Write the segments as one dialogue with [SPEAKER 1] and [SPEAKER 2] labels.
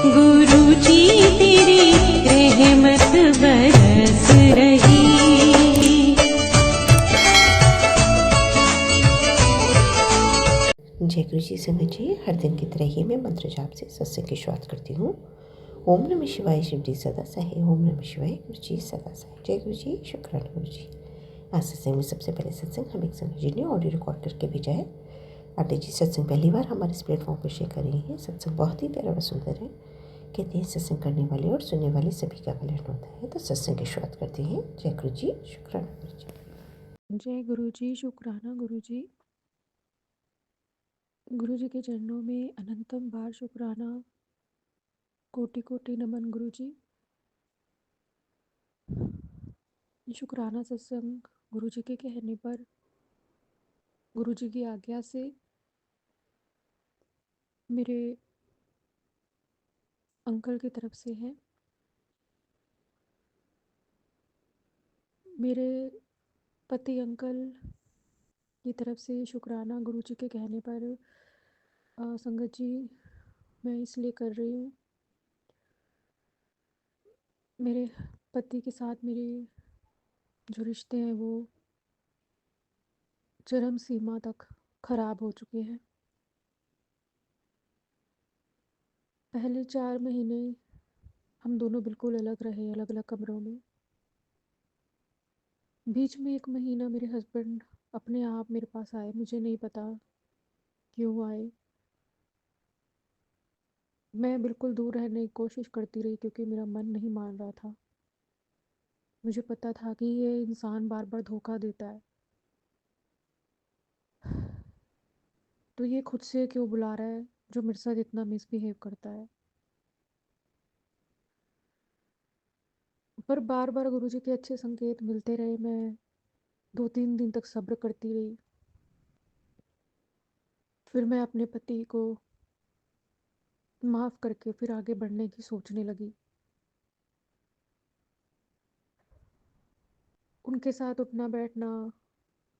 [SPEAKER 1] गुरु जी तेरी रहमत बरस रही।
[SPEAKER 2] जय गुरु जी संगत जी, हर दिन की तरह ही मैं मंत्र जाप से सत्संग की शुरुआत करती हूँ। ओम नमः शिवाय, शिव जी सदा सहाय। ओम नमः शिवाय, गुरु जी सदा सहाय। जय गुरु जी, शुक्राना गुरु जी। आज सत्संग में सबसे पहले सत्संग हम एक संगत जी ने ऑडियो रिकॉर्ड करके भेजा है। आटे जी सत्संग पहली बार हमारे इस प्लेटफॉर्म पर शेयर कर रही हैं। सत्संग बहुत ही प्यारा व सुंदर है। कहते हैं सत्संग करने वाले और सुनने वाले सभी का कल्याण होता है। तो सत्संग की शुरुआत करते हैं। जय गुरु जी, शुक्राना गुरु जी।
[SPEAKER 3] जय गुरु जी, शुक्राना गुरु जी। गुरु जी के चरणों में अनंतम बार शुक्राना, कोटि कोटि नमन गुरु जी। शुक्राना सत्संग गुरु जी के कहने पर, गुरु जी की आज्ञा से मेरे अंकल की तरफ से है। मेरे पति अंकल की तरफ से शुक्राना गुरु जी के कहने पर संगत जी मैं इसलिए कर रही हूँ, मेरे पति के साथ मेरे जो रिश्ते हैं वो चरम सीमा तक खराब हो चुके हैं। पहले 4 महीने हम दोनों बिल्कुल अलग रहे, अलग अलग कमरों में। बीच में 1 महीना मेरे हस्बैंड अपने आप मेरे पास आए, मुझे नहीं पता क्यों आए। मैं बिल्कुल दूर रहने की कोशिश करती रही क्योंकि मेरा मन नहीं मान रहा था। मुझे पता था कि ये इंसान बार बार धोखा देता है, तो ये खुद से क्यों बुला रहा है जो मेरे साथ इतना मिसबिहेव करता है। पर बार बार गुरुजी के अच्छे संकेत मिलते रहे। मैं 2-3 दिन तक सब्र करती रही। फिर मैं अपने पति को माफ़ करके फिर आगे बढ़ने की सोचने लगी। उनके साथ उठना बैठना,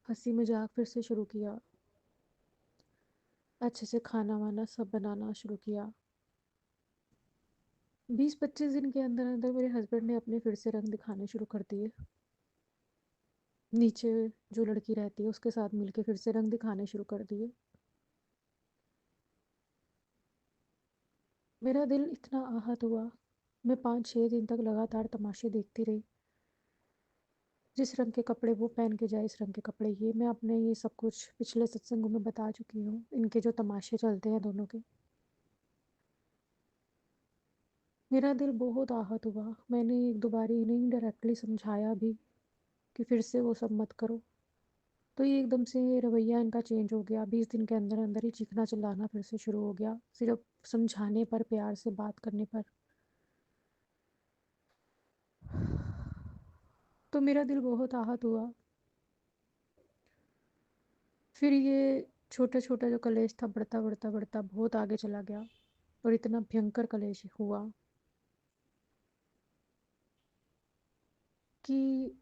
[SPEAKER 3] हंसी मजाक फिर से शुरू किया। अच्छे से खाना वाना सब बनाना शुरू किया। 20-25 दिन के अंदर अंदर मेरे हस्बैंड ने अपने फिर से रंग दिखाने शुरू कर दिए। नीचे जो लड़की रहती है उसके साथ मिलके फिर से रंग दिखाने शुरू कर दिए। मेरा दिल इतना आहत हुआ। मैं 5-6 दिन तक लगातार तमाशे देखती रही। जिस रंग के कपड़े वो पहन के जाए, इस रंग के कपड़े ये। मैं अपने ये सब कुछ पिछले सत्संगों में बता चुकी हूँ, इनके जो तमाशे चलते हैं दोनों के। मेरा दिल बहुत आहत हुआ। मैंने 1-2 बार इन्हें डायरेक्टली समझाया भी कि फिर से वो सब मत करो, तो ये एकदम से रवैया इनका चेंज हो गया। 20 दिन के अंदर अंदर ही चीखना चिल्लाना फिर से शुरू हो गया, सिर्फ समझाने पर, प्यार से बात करने पर। तो मेरा दिल बहुत आहत हुआ। फिर ये छोटा छोटा जो कलेश था बढ़ता बढ़ता बढ़ता बहुत आगे चला गया और इतना भयंकर कलेश हुआ कि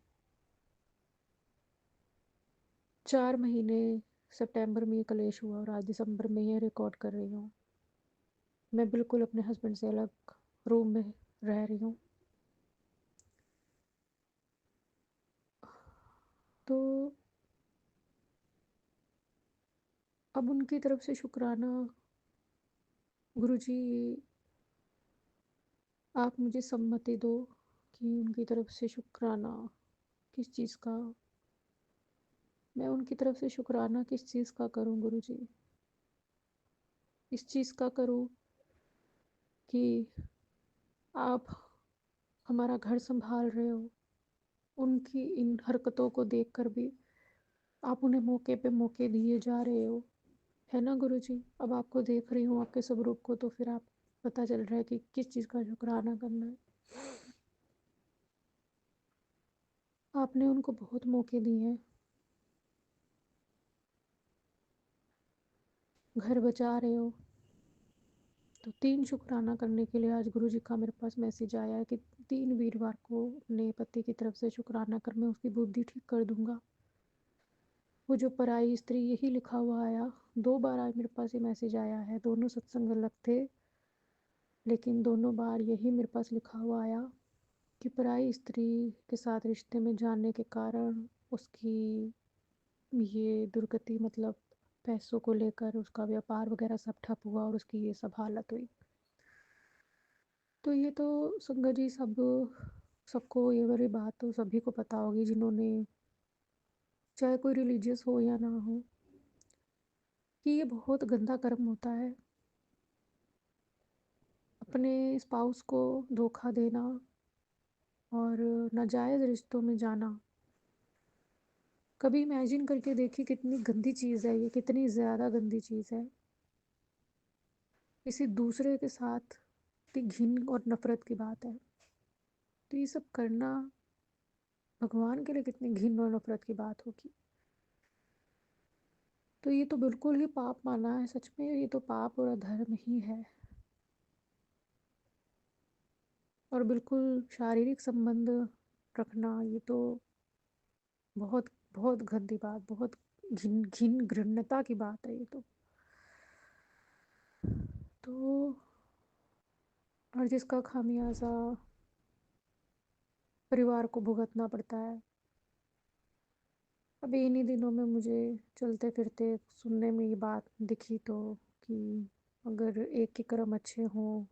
[SPEAKER 3] 4 महीने सितंबर में ये कलेश हुआ और आज दिसंबर में ये रिकॉर्ड कर रही हूँ। मैं बिल्कुल अपने हस्बैंड से अलग रूम में रह रही हूँ। तो अब उनकी तरफ से शुक्राना, गुरुजी आप मुझे सम्मति दो कि उनकी तरफ से शुक्राना किस चीज़ का, मैं उनकी तरफ से शुक्राना किस चीज़ का करूं गुरुजी। इस चीज़ का करूं कि आप हमारा घर संभाल रहे हो। उनकी इन हरकतों को देखकर भी आप उन्हें मौके पे मौके दिए जा रहे हो, है ना गुरुजी। अब आपको देख रही हूँ, आपके स्वरूप को, तो फिर आप पता चल रहा है कि किस चीज़ का शुक्राना करना है। आपने उनको बहुत मौके दिए हैं, घर बचा रहे हो। तो 3 शुक्राना करने के लिए आज गुरुजी का मेरे पास मैसेज आया है कि 3 वीरवार को अपने पति की तरफ से शुक्राना कर मैं उसकी बुद्धि ठीक कर दूंगा। वो जो पराई स्त्री, यही लिखा हुआ आया। 2 बार आज मेरे पास ये मैसेज आया है। दोनों सत्संग अलग थे, लेकिन दोनों बार यही मेरे पास लिखा हुआ आया कि पराई स्त्री के साथ रिश्ते में जाने के कारण उसकी ये दुर्गति, मतलब पैसों को लेकर उसका व्यापार वगैरह सब ठप हुआ और उसकी ये सब हालत हुई। तो ये तो संगत जी सबको ये वाली बात तो सभी को पता होगी, जिन्होंने, चाहे कोई रिलीजियस हो या ना हो, कि ये बहुत गंदा कर्म होता है। अपने स्पाउस को धोखा देना और नाजायज़ रिश्तों में जाना। कभी इमेजिन करके देखिए कितनी गंदी चीज़ है ये, कितनी ज़्यादा गंदी चीज़ है। किसी दूसरे के साथ की घिन और नफरत की बात है। तो ये सब करना भगवान के लिए कितनी घिन और नफरत की बात होगी। तो ये तो बिल्कुल ही पाप माना है, सच में ये तो पाप और अधर्म ही है। और बिल्कुल शारीरिक संबंध रखना, ये तो बहुत बहुत गंदी बात, बहुत घिन घिन घृण्यता की बात है ये तो और जिसका खामियाजा परिवार को भुगतना पड़ता है। अभी इन्हीं दिनों में मुझे चलते फिरते सुनने में ये बात दिखी, तो कि अगर एक के कर्म अच्छे हों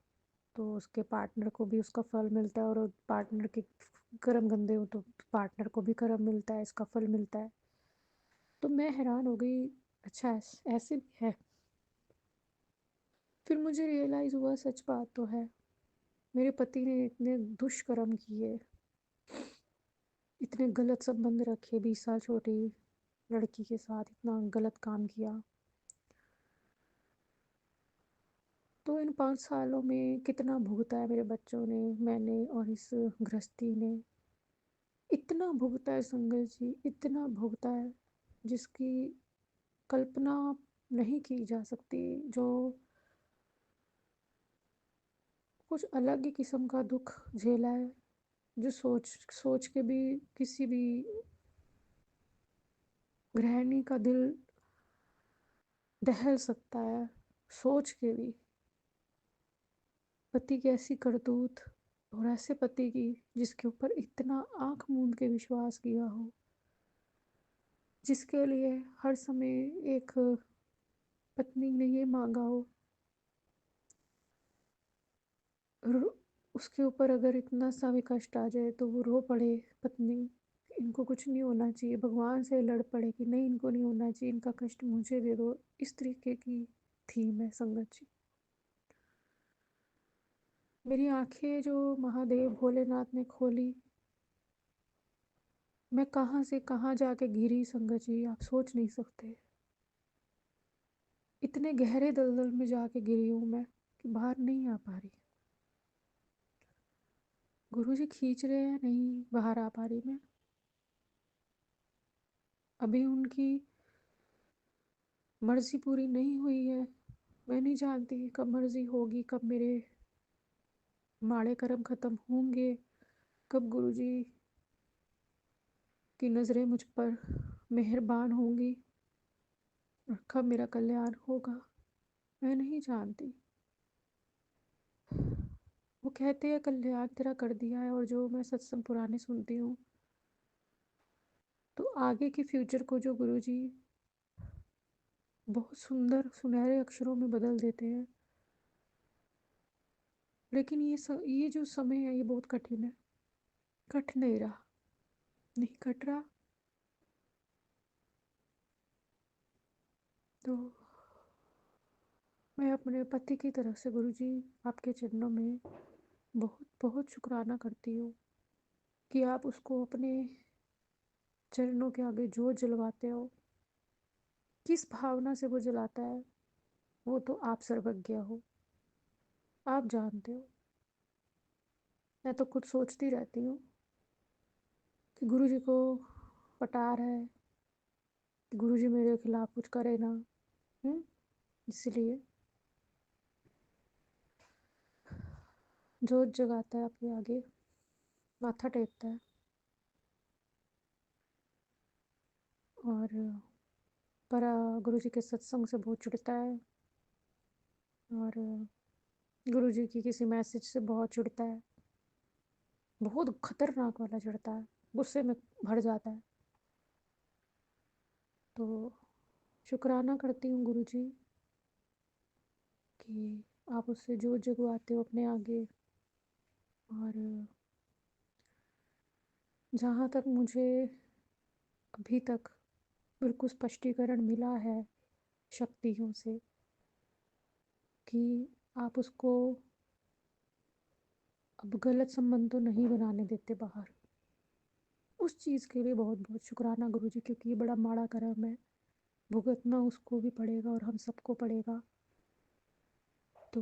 [SPEAKER 3] तो उसके पार्टनर को भी उसका फल मिलता है, और पार्टनर के कर्म गंदे हो तो पार्टनर को भी कर्म मिलता है, इसका फल मिलता है। तो मैं हैरान हो गई, अच्छा ऐसे भी है। फिर मुझे रियलाइज़ हुआ सच बात तो है। मेरे पति ने इतने दुष्कर्म किए, इतने गलत संबंध रखे, 20 साल छोटी लड़की के साथ इतना गलत काम किया। तो इन 5 सालों में कितना भुगता है मेरे बच्चों ने, मैंने और इस गृहस्थी ने। इतना भुगता है संगत जी, इतना भुगता है जिसकी कल्पना नहीं की जा सकती। जो कुछ अलग ही किस्म का दुख झेला है, जो सोच सोच के भी किसी भी गृहिणी का दिल दहल सकता है, सोच के भी। पति की ऐसी करतूत, और ऐसे पति की जिसके ऊपर इतना आंख मूंद के विश्वास किया हो, जिसके लिए हर समय एक पत्नी ने ये मांगा हो, और उसके ऊपर अगर इतना सा भी कष्ट आ जाए तो वो रो पड़े पत्नी, इनको कुछ नहीं होना चाहिए, भगवान से लड़ पड़े कि नहीं इनको नहीं होना चाहिए, इनका कष्ट मुझे दे दो। इस तरीके की थीम है संगत जी। मेरी आंखें जो महादेव भोलेनाथ ने खोली, मैं कहाँ से कहाँ जाके गिरी संगत जी, आप सोच नहीं सकते। इतने गहरे दलदल में जाके गिरी हूँ मैं कि बाहर नहीं आ पा रही। गुरुजी खींच रहे हैं, नहीं बाहर आ पा रही मैं। अभी उनकी मर्जी पूरी नहीं हुई है। मैं नहीं जानती कब मर्जी होगी, कब मेरे माड़े कर्म खत्म होंगे, कब गुरुजी की नज़रें मुझ पर मेहरबान होंगी और कब मेरा कल्याण होगा, मैं नहीं जानती। वो कहते हैं कल्याण तेरा कर दिया है, और जो मैं सत्संग पुराने सुनती हूँ तो आगे के फ्यूचर को जो गुरुजी बहुत सुंदर सुनहरे अक्षरों में बदल देते हैं। लेकिन ये जो समय है ये बहुत कठिन है, कट नहीं रहा, नहीं कट रहा। तो मैं अपने पति की तरफ से गुरुजी आपके चरणों में बहुत बहुत शुक्राना करती हूँ कि आप उसको अपने चरणों के आगे जोत जलवाते हो। किस भावना से वो जलाता है वो तो आप सर्वज्ञ हो, आप जानते हो। मैं तो खुद सोचती रहती हूँ कि गुरुजी को पटार है कि गुरुजी मेरे खिलाफ कुछ करे ना। इसलिए जोत जगाता है आपके आगे, माथा टेकता है और पर गुरुजी के सत्संग से बहुत जुड़ता है। और गुरुजी की किसी मैसेज से बहुत चिढ़ता है, बहुत खतरनाक वाला चिढ़ता है, गुस्से में भर जाता है। तो शुक्राना करती हूँ गुरुजी कि आप उससे जोत जगवाते हो अपने आगे। और जहाँ तक मुझे अभी तक बिल्कुल स्पष्टीकरण मिला है शक्तियों से कि आप उसको अब गलत संबंध तो नहीं बनाने देते बाहर। उस चीज़ के लिए बहुत बहुत शुक्राना गुरुजी, क्योंकि ये बड़ा माड़ा कर्म है, भुगतना उसको भी पड़ेगा और हम सबको पड़ेगा। तो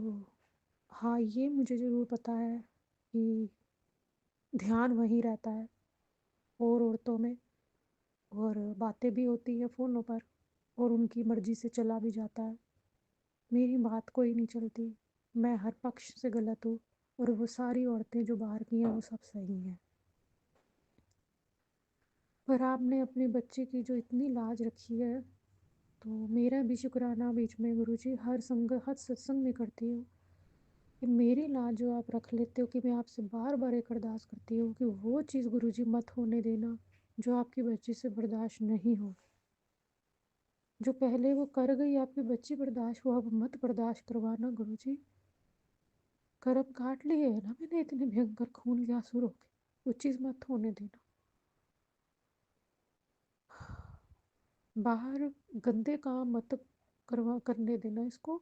[SPEAKER 3] हाँ, ये मुझे ज़रूर पता है कि ध्यान वहीं रहता है और औरतों में, और बातें भी होती हैं फ़ोनों पर और उनकी मर्ज़ी से चला भी जाता है। मेरी बात कोई नहीं चलती, मैं हर पक्ष से गलत हूँ और वो सारी औरतें जो बाहर की हैं वो सब सही हैं। पर आपने अपने बच्चे की जो इतनी लाज रखी है, तो मेरा भी शुक्राना बीच में गुरुजी हर सत्संग में करती हूँ कि मेरी लाज जो आप रख लेते हो, कि मैं आपसे बार बार एक अरदास करती हूँ कि वो चीज़ गुरुजी मत होने देना जो आपकी बच्ची से बर्दाश्त नहीं होगी। जो पहले वो कर गई आपकी बच्ची बर्दाश्त, वो अब मत बर्दाश्त करवाना गुरुजी। कर्म काट लिए है ना मैंने इतने भयंकर खून के आंसू रोके, वो चीज़ मत होने देना। बाहर गंदे काम मत करने देना इसको।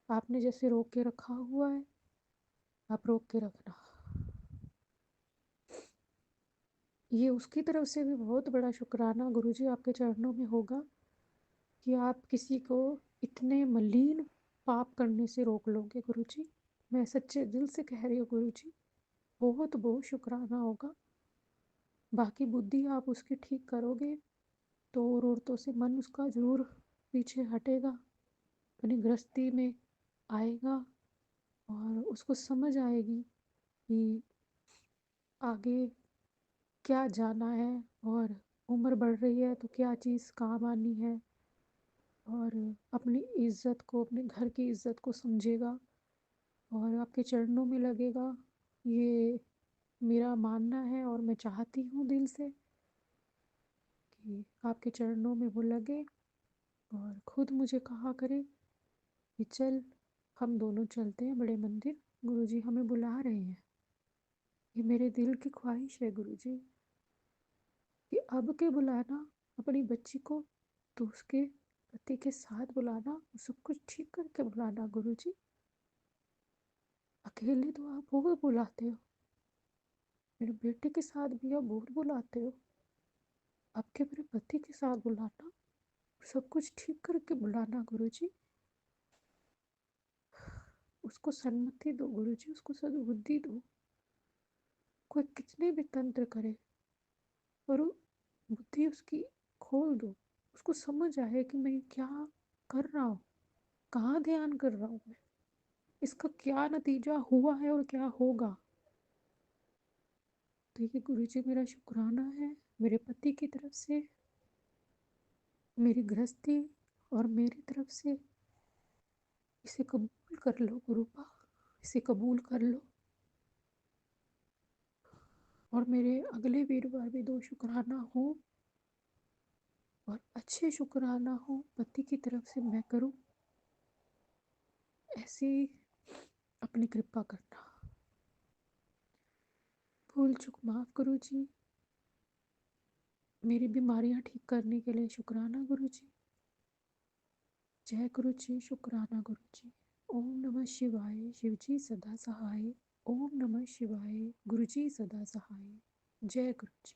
[SPEAKER 3] आपने जैसे रोक के रखा हुआ है, आप रोक के रखना। ये उसकी तरफ से भी बहुत बड़ा शुक्राना गुरुजी आपके चरणों में होगा कि आप किसी को इतने मलिन पाप करने से रोक लोगे गुरुजी। मैं सच्चे दिल से कह रही हूँ गुरुजी, बहुत बहुत शुक्राना होगा। बाकी बुद्धि आप उसकी ठीक करोगे तो और औरतों से मन उसका ज़रूर पीछे हटेगा, अपनी गृहस्थी में आएगा और उसको समझ आएगी कि आगे क्या जाना है और उम्र बढ़ रही है तो क्या चीज़ काम आनी है, और अपनी इज़्ज़त को, अपने घर की इज़्ज़त को समझेगा और आपके चरणों में लगेगा। ये मेरा मानना है और मैं चाहती हूँ दिल से कि आपके चरणों में वो लगे और खुद मुझे कहा करे कि चल हम दोनों चलते हैं बड़े मंदिर, गुरुजी हमें बुला रहे हैं। ये मेरे दिल की ख्वाहिश है गुरुजी कि अब के बुलाना अपनी बच्ची को तो उसके पति के साथ बुलाना, सब कुछ ठीक करके बुलाना गुरुजी। अकेले तो आप बहुत बुलाते हो, मेरे बेटे के साथ भी आप बहुत बुलाते हो, अब के मेरे पति के साथ बुलाना, सब कुछ ठीक करके बुलाना गुरुजी। उसको सन्मति दो गुरुजी, उसको सद्बुद्धि दो। कोई कितने भी तंत्र करे और बुद्धि उसकी खोल दो, उसको समझ आए कि मैं क्या कर रहा हूँ, कहाँ ध्यान कर रहा हूँ मैं, इसका क्या नतीजा हुआ है और क्या होगा। तो ये गुरुजी मेरा शुक्राना है मेरे पति की तरफ से, मेरी गृहस्थी और मेरी तरफ से। इसे कबूल कर लो गुरुपा, इसे कबूल कर लो। और मेरे अगले वीरवार भी 2 शुक्राना हो और अच्छे शुक्राना हो पति की तरफ से मैं करूं, ऐसी अपनी कृपा करना। भूल चूक माफ़ गुरुजी, मेरी बीमारियां ठीक करने के लिए शुक्राना गुरुजी। जय गुरुजी, शुक्राना गुरुजी। ओम नमः शिवाय, शिवजी सदा सहाय। ओम नमः शिवाय, गुरुजी सदा सहाय। जय गुरुजी।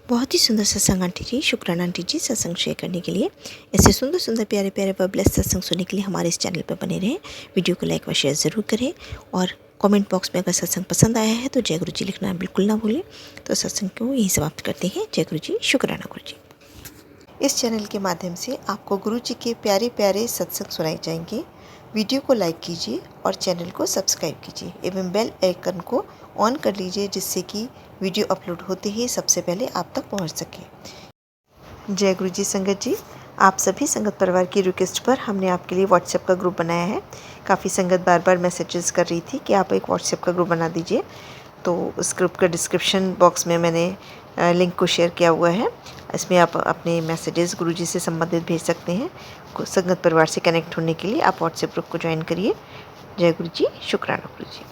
[SPEAKER 2] बहुत ही सुंदर सत्संग आंटी जी, शुक्राना आंटी जी सत्संग शेयर करने के लिए। ऐसे सुंदर सुंदर प्यारे प्यारे व ब्लेस्ड सत्संग सुनने के लिए हमारे इस चैनल पर बने रहें। वीडियो को लाइक व शेयर ज़रूर करें और कमेंट बॉक्स में अगर सत्संग पसंद आया है तो जय गुरु जी लिखना बिल्कुल ना भूलें। तो सत्संग को यहीं समाप्त करते हैं। जय गुरु जी, शुक्राना गुरु जी। इस चैनल के माध्यम से आपको गुरु जी के प्यारे प्यारे सत्संग सुनाए जाएंगे। वीडियो को लाइक कीजिए और चैनल को सब्सक्राइब कीजिए एवं बेल आइकन को ऑन कर लीजिए, जिससे कि वीडियो अपलोड होते ही सबसे पहले आप तक पहुंच सके। जय गुरु जी संगत जी, आप सभी संगत परिवार की रिक्वेस्ट पर हमने आपके लिए व्हाट्सएप का ग्रुप बनाया है। काफ़ी संगत बार बार मैसेजेस कर रही थी कि आप एक व्हाट्सएप का ग्रुप बना दीजिए, तो उस ग्रुप का डिस्क्रिप्शन बॉक्स में मैंने लिंक को शेयर किया हुआ है। इसमें आप अपने मैसेजेस गुरुजी से संबंधित भेज सकते हैं। संगत परिवार से कनेक्ट होने के लिए आप व्हाट्सएप ग्रुप को ज्वाइन करिए। जय गुरु जी, शुक्राना गुरु जी।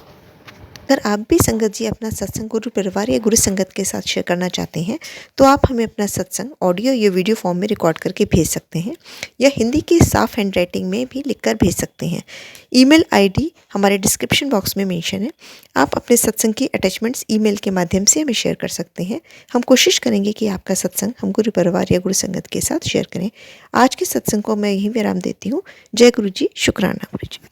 [SPEAKER 2] अगर आप भी संगत जी अपना सत्संग गुरु परिवार या गुरु संगत के साथ शेयर करना चाहते हैं तो आप हमें अपना सत्संग ऑडियो या वीडियो फॉर्म में रिकॉर्ड करके भेज सकते हैं, या हिंदी की साफ हैंड राइटिंग में भी लिखकर भेज सकते हैं। ईमेल आईडी हमारे डिस्क्रिप्शन बॉक्स में मेंशन है। आप अपने सत्संग की अटैचमेंट्स ईमेल के माध्यम से हमें शेयर कर सकते हैं। हम कोशिश करेंगे कि आपका सत्संग हम गुरु परिवार या गुरु संगत के साथ शेयर करें। आज के सत्संग को मैं यहीं विराम देती हूँ। जय गुरु जी, शुक्राना गुरु जी।